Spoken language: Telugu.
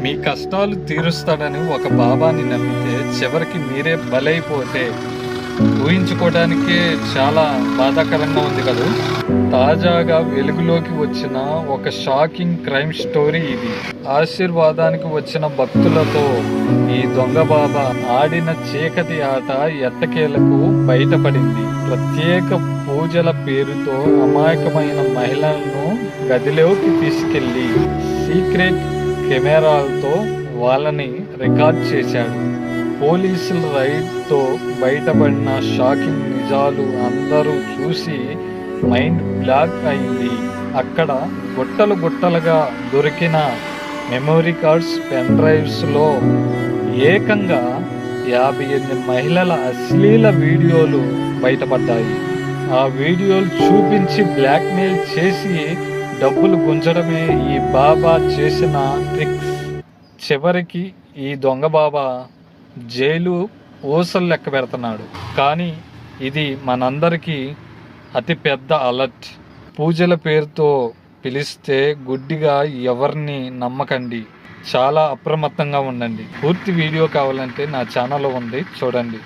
మీ కష్టాలు తీరుస్తాడని ఒక బాబాని నమ్మితే చివరికి మీరే బలైపోతే ఊహించుకోవడానికే చాలా బాధాకరంగా ఉంది కదా. తాజాగా వెలుగులోకి వచ్చిన ఒక షాకింగ్ క్రైమ్ స్టోరీ ఇది. ఆశీర్వాదానికి వచ్చిన భక్తులతో ఈ దొంగ బాబా ఆడిన చీకటి ఆట ఎట్టకేలకు బయటపడింది. ప్రత్యేక పూజల పేరుతో అమాయకమైన మహిళలను గదిలోకి తీసుకెళ్లి సీక్రెట్ కెమెరాలతో వాళ్ళని రికార్డ్ చేశాడు. పోలీసుల రైడ్తో బయటపడిన షాకింగ్ నిజాలు అందరూ చూసి మైండ్ బ్లాక్ అయింది. అక్కడ గుట్టలు గుట్టలుగా దొరికిన మెమొరీ కార్డ్స్, పెన్ డ్రైవ్స్లో ఏకంగా 58 మహిళల అశ్లీల వీడియోలు బయటపడ్డాయి. ఆ వీడియోలు చూపించి బ్లాక్మెయిల్ చేసి డబ్బులు గుంజడమే ఈ బాబా చేసిన ట్రిక్స్. చివరికి ఈ దొంగ బాబా జైలు ఊసలు లెక్క పెడుతున్నాడు. కానీ ఇది మనందరికీ అతి పెద్ద అలర్ట్. పూజల పేరుతో పిలిస్తే గుడ్డిగా ఎవరిని నమ్మకండి. చాలా అప్రమత్తంగా ఉండండి. పూర్తి వీడియో కావాలంటే నా ఛానల్లో ఉంది, చూడండి.